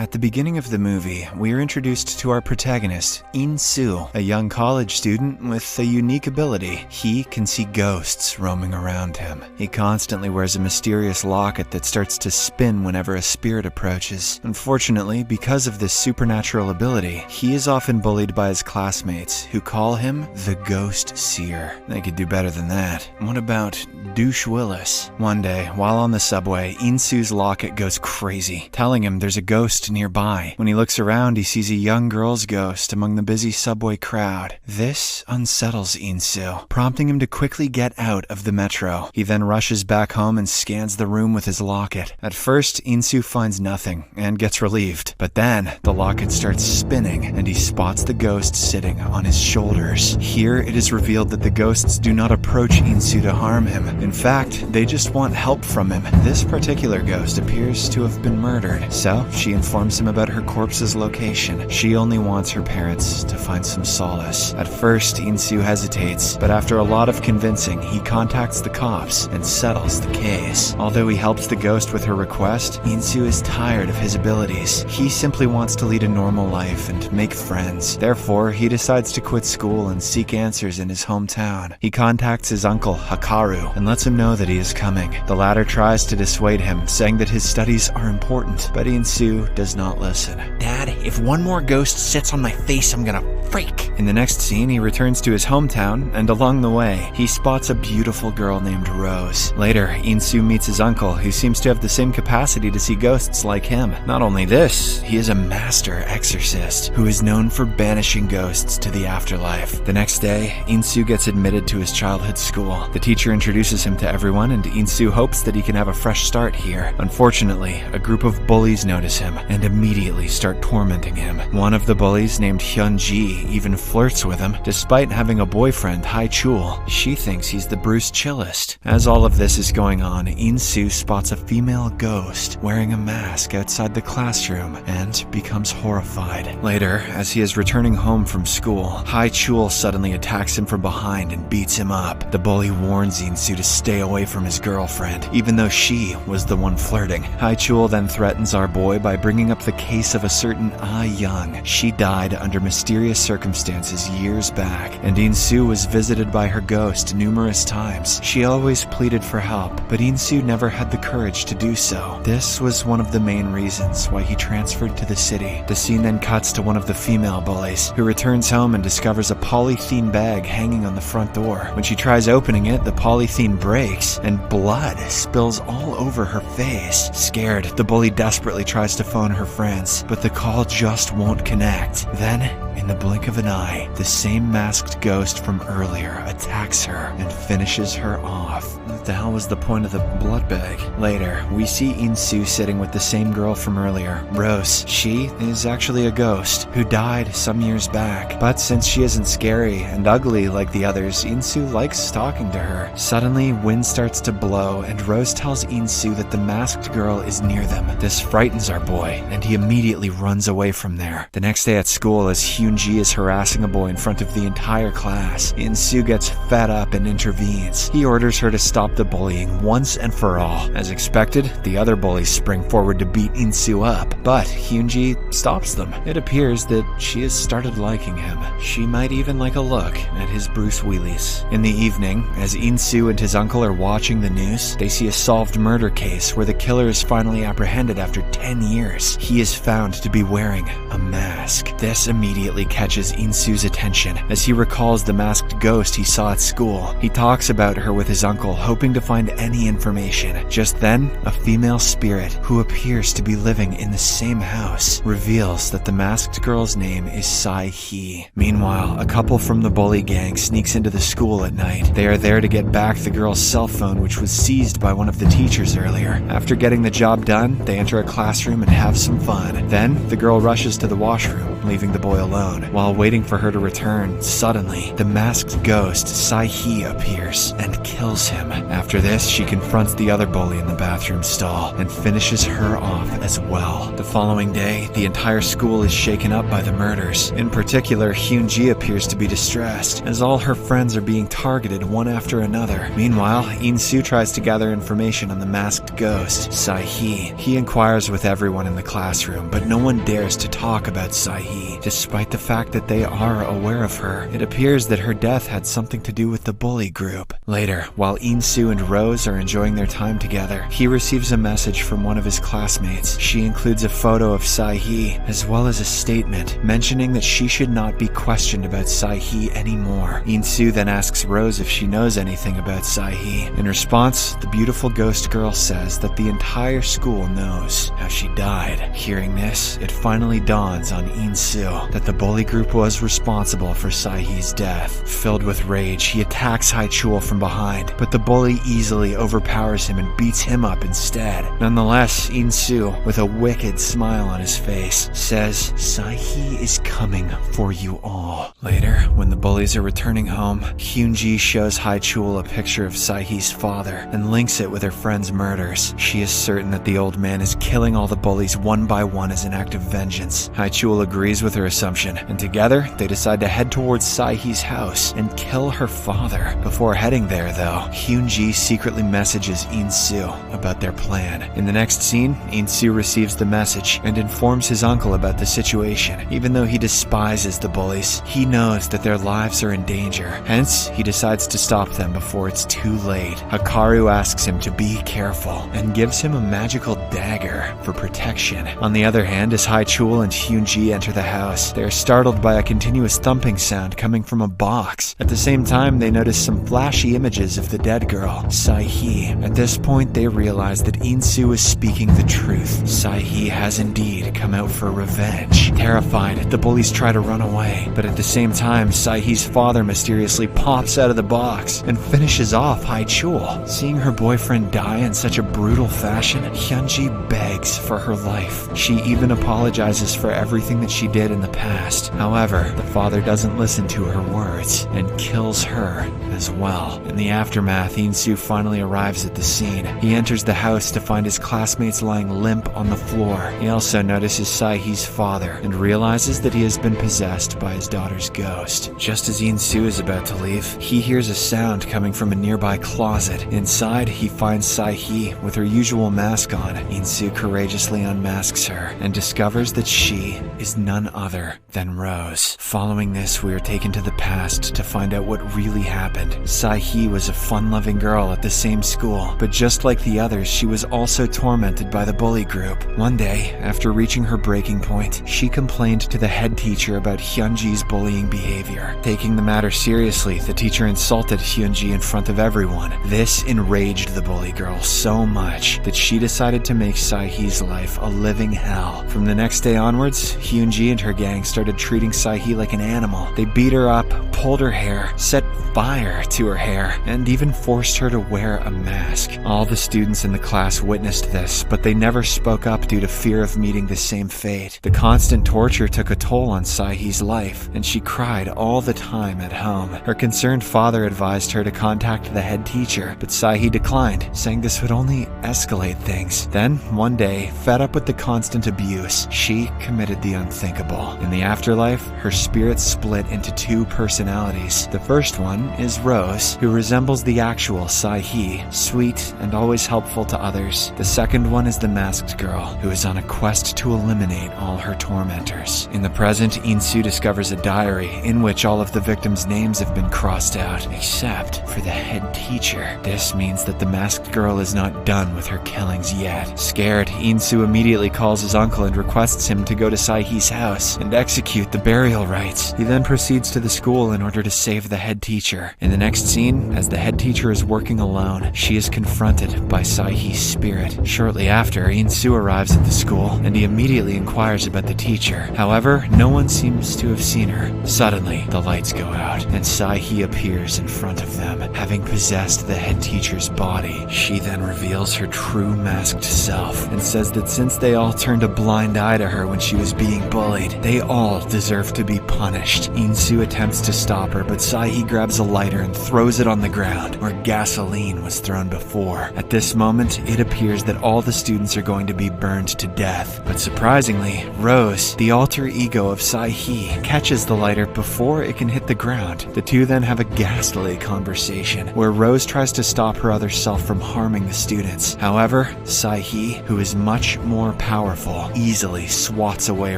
At the beginning of the movie, we are introduced to our protagonist, In-soo, a young college student with a unique ability. He can see ghosts roaming around him. He constantly wears a mysterious locket that starts to spin whenever a spirit approaches. Unfortunately, because of this supernatural ability, he is often bullied by his classmates, who call him the Ghost Seer. They could do better than that. What about Douche Willis? One day, while on the subway, In-soo's locket goes crazy, telling him there's a ghost nearby. When he looks around, he sees a young girl's ghost among the busy subway crowd. This unsettles In-soo, prompting him to quickly get out of the metro. He then rushes back home and scans the room with his locket. At first, In-soo finds nothing and gets relieved, but then the locket starts spinning and he spots the ghost sitting on his shoulders. Here, it is revealed that the ghosts do not approach In-soo to harm him. In fact, they just want help from him. This particular ghost appears to have been murdered, so she informs him about her corpse's location. She only wants her parents to find some solace. At first, In-soo hesitates, but after a lot of convincing, he contacts the cops and settles the case. Although he helps the ghost with her request, In-soo is tired of his abilities. He simply wants to lead a normal life and make friends. Therefore, he decides to quit school and seek answers in his hometown. He contacts his uncle, Hikaru, and lets him know that he is coming. The latter tries to dissuade him, saying that his studies are important, but In-soo does not listen. Dad, if one more ghost sits on my face, I'm gonna freak. In the next scene, he returns to his hometown, and along the way, he spots a beautiful girl named Rose. Later, In-soo meets his uncle, who seems to have the same capacity to see ghosts like him. Not only this, he is a master exorcist, who is known for banishing ghosts to the afterlife. The next day, In-soo gets admitted to his childhood school. The teacher introduces him to everyone, and In-soo hopes that he can have a fresh start here. Unfortunately, a group of bullies notice him and immediately start tormenting him. One of the bullies, named Hyun-ji, even flirts with him, despite having a boyfriend, Hai-chul. She thinks he's the Bruce Chillest. As all of this is going on, In-soo spots a female ghost wearing a mask outside the classroom and becomes horrified. Later, as he is returning home from school, Hai-chul suddenly attacks him from behind and beats him up. The bully warns In-soo to stay away from his girlfriend, even though she was the one flirting. Hai-chul then threatens our boy by bringing up the case of a certain Ah Young. She died under mysterious circumstances years back, and In-soo was visited by her ghost numerous times. She always pleaded for help, but In-soo never had the courage to do so. This was one of the main reasons why he transferred to the city. The scene then cuts to one of the female bullies, who returns home and discovers a polythene bag hanging on the front door. When she tries opening it, the polythene breaks, and blood spills all over her face. Scared, the bully desperately tries to phone her friends, but the call just won't connect. Then, in the blink of an eye, the same masked ghost from earlier attacks her and finishes her off. What the hell was the point of the blood bag? Later, we see In-soo sitting with the same girl from earlier, Rose. She is actually a ghost who died some years back, but since she isn't scary and ugly like the others, In-soo likes talking to her. Suddenly, wind starts to blow, and Rose tells In-soo that the masked girl is near them. This frightens our boy, and he immediately runs away from there. The next day at school, as Hyun-ji is harassing a boy in front of the entire class, In-soo gets fed up and intervenes. He orders her to stop the bullying once and for all. As expected, the other bullies spring forward to beat In-soo up, but Hyun-ji stops them. It appears that she has started liking him. She might even like a look at his Bruce Wheelies. In the evening, as In-soo and his uncle are watching the news, they see a solved murder case where the killer is finally apprehended after 10 years. He is found to be wearing a mask. This immediately catches In-soo's attention as he recalls the masked ghost he saw at school. He talks about her with his uncle, hoping to find any information. Just then, a female spirit, who appears to be living in the same house, reveals that the masked girl's name is Sai-hee. Meanwhile, a couple from the bully gang sneaks into the school at night. They are there to get back the girl's cell phone, which was seized by one of the teachers earlier. After getting the job done, they enter a classroom and have some fun. Then, the girl rushes to the washroom, leaving the boy alone. While waiting for her to return, suddenly, the masked ghost, Sai-hee, appears and kills him. After this, she confronts the other bully in the bathroom stall and finishes her off as well. The following day, the entire school is shaken up by the murders. In particular, Hyun-ji appears to be distressed, as all her friends are being targeted one after another. Meanwhile, In-soo tries to gather information on the masked ghost, Sae-hee. He inquires with everyone in the classroom, but no one dares to talk about Sae-hee, despite the fact that they are aware of her. It appears that her death had something to do with the bully group. Later, while In-soo and Rose are enjoying their time together, he receives a message from one of his classmates. She includes a photo of Sae-hee, as well as a statement mentioning that she should not be questioned about Sae-hee anymore. In-soo then asks Rose if she knows anything about Sae-hee. In response, the beautiful ghost girl says that the entire school knows how she died. Hearing this, it finally dawns on In-soo that the bully group was responsible for Sae-hee's death. Filled with rage, he attacks Hae-chul from behind, but the bully easily overpowers him and beats him up instead. Nonetheless, In-soo, with a wicked smile on his face, says, "Sae-hee is coming for you all." Later, when the bullies are returning home, Hyun-ji shows Hae-chul a picture of Sae-hee's father and links it with her friend's murders. She is certain that the old man is killing all the bullies one by one as an act of vengeance. Hae-chul agrees with her assumption, and together they decide to head towards Sae-hee's house and kill her father. Before heading there, though, Hyun-ji secretly messages In-soo about their plan. In the next scene, In-soo receives the message and informs his uncle about the situation. Even though he despises the bullies, he knows that their lives are in danger. Hence, he decides to stop them before it's too late. Hikaru asks him to be careful and gives him a magical dagger for protection. On the other hand, as Hae-chul and Hyun-ji enter the house, they are startled by a continuous thumping sound coming from a box. At the same time, they notice some flashy images of the dead girl, Sae-hee. At this point, they realize that In-soo is speaking the truth. Sae-hee has indeed come out for revenge. Terrified, the bullies try to run away, but at the same time, Sae-hee's father mysteriously pops out of the box and finishes off Hae-chul. Seeing her boyfriend die in such a brutal fashion, Hyun-ji begs for her life. She even apologizes for everything that she did in the past. However, the father doesn't listen to her words and kills her as well. In the aftermath, In-soo finally arrives at the scene. He enters the house to find his classmates lying limp on the floor. He also notices Sae-hee's father and realizes that he has been possessed by his daughter's ghost. Just as In-soo is about to leave, he hears a sound coming from a nearby closet. Inside, he finds Sae-hee with her usual mask on. In-soo courageously unmasks her and discovers that she is none other than Rose. Following this, we are taken to the past to find out what really happened. Sae-hee was a fun-loving girl at the same school, but just like the others, she was also tormented by the bully group. One day, after reaching her breaking point, she complained to the head teacher about Hyun-ji's bullying behavior. Taking the matter seriously, the teacher insulted Hyun-ji in front of everyone. This enraged the bully girl so much that she decided to make Sae-hee's life a living hell. From the next day onwards, Hyun-ji and her gang started treating Sae-hee like an animal. They beat her up, pulled her hair, set fire to her hair, and even forced her to wear a mask. All the students in the class witnessed this, but they never spoke up due to fear of meeting the same fate. The constant torture took a toll on Sae-hee's life, and she cried all the time at home. Her concerned father advised her to contact the head teacher, but Sae-hee declined, saying this would only escalate things. Then, one day, fed up with the constant abuse, she committed the unthinkable. In the afterlife, her spirit split into two personalities. The first one is Rose, who resembles the actual Sae-hee, sweet and always helpful to others. The second one is the masked girl, who is on a quest to eliminate all her tormentors. In the present, In-soo discovers a diary in which all of the victims' names have been crossed out, except for the head teacher. This means that the masked girl is not done with her killings yet. Scared, In-soo immediately calls his uncle and requests him to go to Sae-hee's house and execute the burial rites. He then proceeds to the school in order to save the head teacher. In the next scene, as the head teacher is working alone, she is confronted by Sae-hee's spirit. Shortly after, In-soo arrives at the school, and he immediately inquires about the teacher. However, no one seems to have seen her. Suddenly, the lights go out, and Sae-hee appears in front of them, having possessed the head teacher's body. She then reveals her true masked self, and says that since they all turned a blind eye to her when she was being bullied, they all deserve to be punished. In-soo attempts to stop stop her, but Sai-hee grabs a lighter and throws it on the ground where gasoline was thrown before. At this moment, it appears that all the students are going to be burned to death. But surprisingly, Rose, the alter ego of Sai-hee, catches the lighter before it can hit the ground. The two then have a ghastly conversation where Rose tries to stop her other self from harming the students. However, Sai-hee, who is much more powerful, easily swats away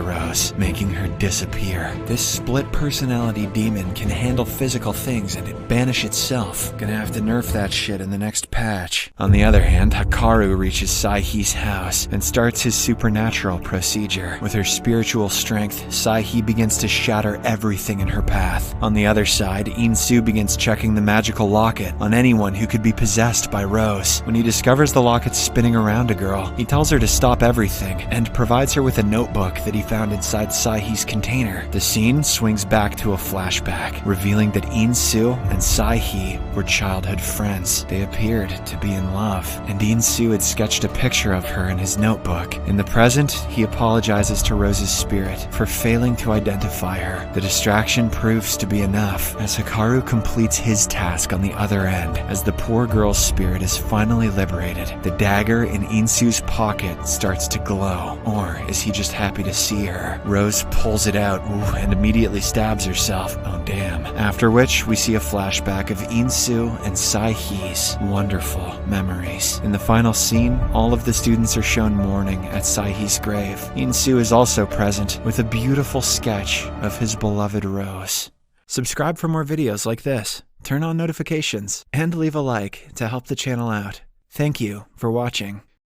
Rose, making her disappear. This split personality demon can handle physical things and it banish itself. Gonna have to nerf that shit in the next patch. On the other hand, Hikaru reaches Sai-hee's house and starts his supernatural procedure. With her spiritual strength, Sai-hee begins to shatter everything in her path. On the other side, In-soo begins checking the magical locket on anyone who could be possessed by Rose. When he discovers the locket spinning around a girl, he tells her to stop everything and provides her with a notebook that he found inside Sai-hee's container. The scene swings back to a flashback, revealing that In-soo and Sai-hee were childhood friends. They appeared to be in love, and In-soo had sketched a picture of her in his notebook. In the present, he apologizes to Rose's spirit for failing to identify her. The distraction proves to be enough, as Hikaru completes his task on the other end. As the poor girl's spirit is finally liberated, the dagger in In-soo's pocket starts to glow. Or is he just happy to see her? Rose pulls it out and immediately stabs herself. Oh damn. After which, we see a flashback of In-soo and Sai-hee's wonderful memories. In the final scene, all of the students are shown mourning at Sai-hee's grave. In-soo is also present with a beautiful sketch of his beloved Rose. Subscribe for more videos like this, turn on notifications, and leave a like to help the channel out. Thank you for watching.